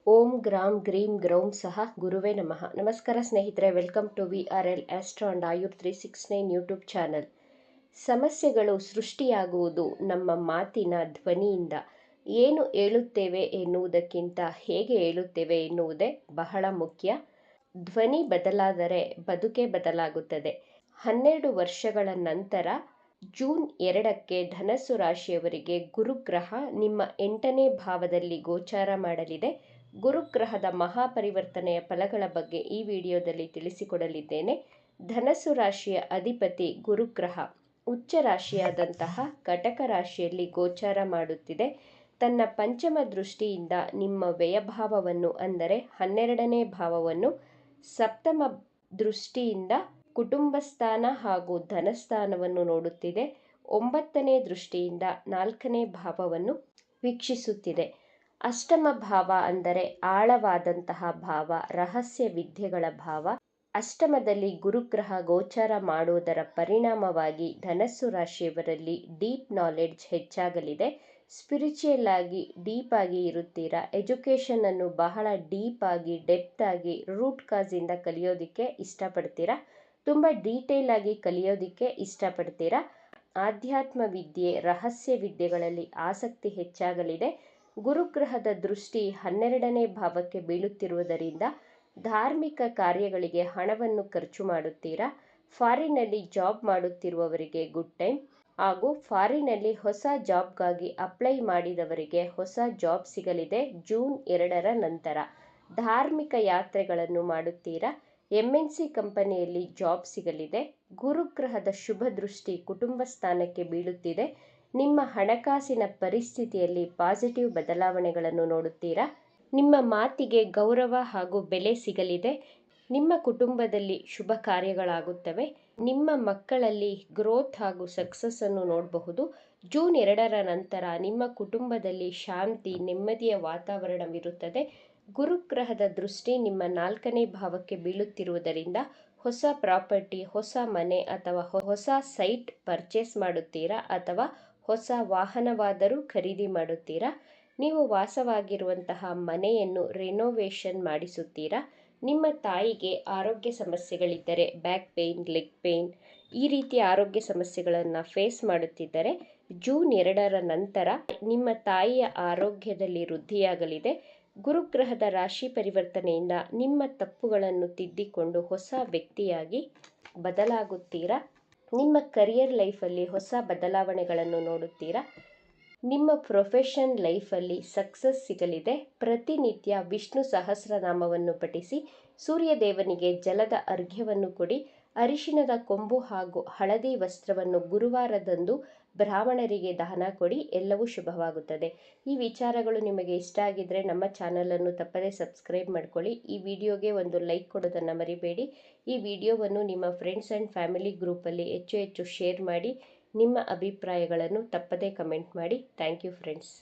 ಓಂ gram ಗ್ರೀಂ ಗ್ರೌಂ ಸಹ ಗುರುವೇ ನಮಃ. ನಮಸ್ಕಾರ ಸ್ನೇಹಿತರೆ, welcome to VRL astro and Ayur 369 YouTube channel. ಸಮಸ್ಯೆಗಳು ಸೃಷ್ಟಿಯಾಗುವುದು ನಮ್ಮ ಮಾತಿನ ಧ್ವನಿಯಿಂದ. ಏನು ಹೇಳುತ್ತೇವೆ ಎನ್ನುವುದಕ್ಕಿಂತ ಹೇಗೆ ಹೇಳುತ್ತೇವೆ ಎನ್ನುವುದೇ ಬಹಳ ಮುಖ್ಯ. ಧ್ವನಿ ಬದಲಾದರೆ ಬದುಕೇ ಬದಲಾಗುತ್ತದೆ. 12 ವರ್ಷಗಳ ನಂತರ ಜೂನ್ 2ಕ್ಕೆ ಧನಸ್ಸು ರಾಶಿಯವರಿಗೆ ಗುರುಗ್ರಹ ನಿಮ್ಮ 8ನೇ ಭಾವದಲ್ಲಿ ಗೋಚಾರ ಮಾಡಲಿದೆ. ಗುರುಗ್ರಹದ ಮಹಾಪರಿವರ್ತನೆಯ ಫಲಗಳ ಬಗ್ಗೆ ಈ ವಿಡಿಯೋದಲ್ಲಿ ತಿಳಿಸಿಕೊಡಲಿದ್ದೇನೆ. ಧನಸ್ಸು ರಾಶಿಯ ಅಧಿಪತಿ ಗುರುಗ್ರಹ ಉಚ್ಚ ರಾಶಿಯಾದಂತಹ ಕಟಕ ರಾಶಿಯಲ್ಲಿ ಗೋಚಾರ ಮಾಡುತ್ತಿದೆ. ತನ್ನ ಪಂಚಮ ದೃಷ್ಟಿಯಿಂದ ನಿಮ್ಮ ವ್ಯಯಭಾವವನ್ನು ಅಂದರೆ 12ನೇ ಭಾವವನ್ನು, ಸಪ್ತಮ ದೃಷ್ಟಿಯಿಂದ ಕುಟುಂಬ ಸ್ಥಾನ ಹಾಗೂ ಧನಸ್ಥಾನವನ್ನು ನೋಡುತ್ತಿದೆ. 9ನೇ ದೃಷ್ಟಿಯಿಂದ 4ನೇ ಭಾವವನ್ನು ವೀಕ್ಷಿಸುತ್ತಿದೆ. ಅಷ್ಟಮ ಭಾವ ಅಂದರೆ ಆಳವಾದಂತಹ ಭಾವ, ರಹಸ್ಯ ವಿದ್ಯೆಗಳ ಭಾವ. ಅಷ್ಟಮದಲ್ಲಿ ಗುರುಗ್ರಹ ಗೋಚಾರ ಮಾಡುವುದರ ಪರಿಣಾಮವಾಗಿ ಧನಸ್ಸು ರಾಶಿಯವರಲ್ಲಿ ಡೀಪ್ ನಾಲೆಡ್ಜ್ ಹೆಚ್ಚಾಗಲಿದೆ. ಸ್ಪಿರಿಚುಯಲ್ ಆಗಿ ಡೀಪ್ ಆಗಿ ಇರುತ್ತೀರಾ. ಎಜುಕೇಷನ್ ಅನ್ನು ಬಹಳ ಡೀಪ್ ಆಗಿ, ಡೆಪ್ತ್ ಆಗಿ, ರೂಟ್ ಕಾಸಿಂದ ಕಲಿಯೋದಿಕ್ಕೆ ಇಷ್ಟಪಡ್ತೀರಾ. ತುಂಬ ಡೀಟೇಲ್ ಆಗಿ ಕಲಿಯೋದಿಕ್ಕೆ ಇಷ್ಟಪಡ್ತೀರಾ. ಆಧ್ಯಾತ್ಮ ವಿದ್ಯೆ, ರಹಸ್ಯ ವಿದ್ಯೆಗಳಲ್ಲಿ ಆಸಕ್ತಿ ಹೆಚ್ಚಾಗಲಿದೆ. ಗುರುಗ್ರಹದ ದೃಷ್ಟಿ 12ನೇ ಭಾವಕ್ಕೆ ಬೀಳುತ್ತಿರುವುದರಿಂದ ಧಾರ್ಮಿಕ ಕಾರ್ಯಗಳಿಗೆ ಹಣವನ್ನು ಖರ್ಚು ಮಾಡುತ್ತೀರಾ. ಫಾರಿನ್ನಲ್ಲಿ ಜಾಬ್ ಮಾಡುತ್ತಿರುವವರಿಗೆ ಗುಡ್ ಟೈಮ್, ಹಾಗೂ ಫಾರಿನ್ನಲ್ಲಿ ಹೊಸ ಜಾಬ್ಗಾಗಿ ಅಪ್ಲೈ ಮಾಡಿದವರಿಗೆ ಹೊಸ ಜಾಬ್ ಸಿಗಲಿದೆ ಜೂನ್ 2ರ ನಂತರ. ಧಾರ್ಮಿಕ ಯಾತ್ರೆಗಳನ್ನು ಮಾಡುತ್ತೀರಾ. MNC ಕಂಪನಿಯಲ್ಲಿ ಜಾಬ್ ಸಿಗಲಿದೆ. ಗುರುಗ್ರಹದ ಶುಭ ದೃಷ್ಟಿ ಕುಟುಂಬ ಸ್ಥಾನಕ್ಕೆ ಬೀಳುತ್ತಿದೆ. ನಿಮ್ಮ ಹಣಕಾಸಿನ ಪರಿಸ್ಥಿತಿಯಲ್ಲಿ ಪಾಸಿಟಿವ್ ಬದಲಾವಣೆಗಳನ್ನು ನೋಡುತ್ತೀರಾ. ನಿಮ್ಮ ಮಾತಿಗೆ ಗೌರವ ಹಾಗೂ ಬೆಲೆ ಸಿಗಲಿದೆ. ನಿಮ್ಮ ಕುಟುಂಬದಲ್ಲಿ ಶುಭ ಕಾರ್ಯಗಳಾಗುತ್ತವೆ. ನಿಮ್ಮ ಮಕ್ಕಳಲ್ಲಿ ಗ್ರೋತ್ ಹಾಗೂ ಸಕ್ಸಸ್ ಅನ್ನು ನೋಡಬಹುದು. ಜೂನ್ 2ರ ನಂತರ ನಿಮ್ಮ ಕುಟುಂಬದಲ್ಲಿ ಶಾಂತಿ, ನೆಮ್ಮದಿಯ ವಾತಾವರಣವಿರುತ್ತದೆ. ಗುರುಗ್ರಹದ ದೃಷ್ಟಿ ನಿಮ್ಮ 4ನೇ ಭಾವಕ್ಕೆ ಬೀಳುತ್ತಿರುವುದರಿಂದ ಹೊಸ ಪ್ರಾಪರ್ಟಿ, ಹೊಸ ಮನೆ ಅಥವಾ ಹೊಸ ಸೈಟ್ ಪರ್ಚೇಸ್ ಮಾಡುತ್ತೀರಾ, ಅಥವಾ ಹೊಸ ವಾಹನವಾದರೂ ಖರೀದಿ ಮಾಡುತ್ತೀರಾ. ನೀವು ವಾಸವಾಗಿರುವಂತಹ ಮನೆಯನ್ನು ರಿನೋವೇಷನ್ ಮಾಡಿಸುತ್ತೀರಾ. ನಿಮ್ಮ ತಾಯಿಗೆ ಆರೋಗ್ಯ ಸಮಸ್ಯೆಗಳಿದ್ದರೆ, ಬ್ಯಾಕ್ ಪೇಯ್ನ್, ಲೆಗ್ ಪೇಯ್ನ್, ಈ ರೀತಿಯ ಆರೋಗ್ಯ ಸಮಸ್ಯೆಗಳನ್ನು ಫೇಸ್ ಮಾಡುತ್ತಿದ್ದರೆ ಜೂನ್ 2ರ ನಂತರ ನಿಮ್ಮ ತಾಯಿಯ ಆರೋಗ್ಯದಲ್ಲಿ ವೃದ್ಧಿಯಾಗಲಿದೆ. ಗುರುಗ್ರಹದ ರಾಶಿ ಪರಿವರ್ತನೆಯಿಂದ ನಿಮ್ಮ ತಪ್ಪುಗಳನ್ನು ತಿದ್ದಿಕೊಂಡು ಹೊಸ ವ್ಯಕ್ತಿಯಾಗಿ ಬದಲಾಗುತ್ತೀರಾ. ನಿಮ್ಮ ಕರಿಯರ್ ಲೈಫಲ್ಲಿ ಹೊಸ ಬದಲಾವಣೆಗಳನ್ನು ನೋಡುತ್ತೀರಾ. ನಿಮ್ಮ ಪ್ರೊಫೆಷನ್ ಲೈಫಲ್ಲಿ ಸಕ್ಸಸ್ ಸಿಗಲಿದೆ. ಪ್ರತಿನಿತ್ಯ ವಿಷ್ಣು ಸಹಸ್ರನಾಮವನ್ನು ಪಠಿಸಿ. ಸೂರ್ಯದೇವನಿಗೆ ಜಲದ ಅರ್ಘ್ಯವನ್ನು ಕೊಡಿ. ಅರಿಶಿಣದ ಕೊಂಬು ಹಾಗೂ ಹಳದಿ ವಸ್ತ್ರವನ್ನು ಗುರುವಾರದಂದು ಬ್ರಾಹ್ಮಣರಿಗೆ ದಾನ ಕೊಡಿ. ಎಲ್ಲವೂ ಶುಭವಾಗುತ್ತದೆ. ಈ ವಿಚಾರಗಳು ನಿಮಗೆ ಇಷ್ಟ ಆಗಿದ್ದರೆ ನಮ್ಮ ಚಾನಲನ್ನು ತಪ್ಪದೇ ಸಬ್ಸ್ಕ್ರೈಬ್ ಮಾಡ್ಕೊಳ್ಳಿ. ಈ ವಿಡಿಯೋಗೆ ಒಂದು ಲೈಕ್ ಕೊಡೋದನ್ನು ಮರಿಬೇಡಿ. ಈ ವಿಡಿಯೋವನ್ನು ನಿಮ್ಮ ಫ್ರೆಂಡ್ಸ್ ಆ್ಯಂಡ್ ಫ್ಯಾಮಿಲಿ ಗ್ರೂಪಲ್ಲಿ ಹೆಚ್ಚು ಶೇರ್ ಮಾಡಿ. ನಿಮ್ಮ ಅಭಿಪ್ರಾಯಗಳನ್ನು ತಪ್ಪದೇ ಕಮೆಂಟ್ ಮಾಡಿ. Thank you friends.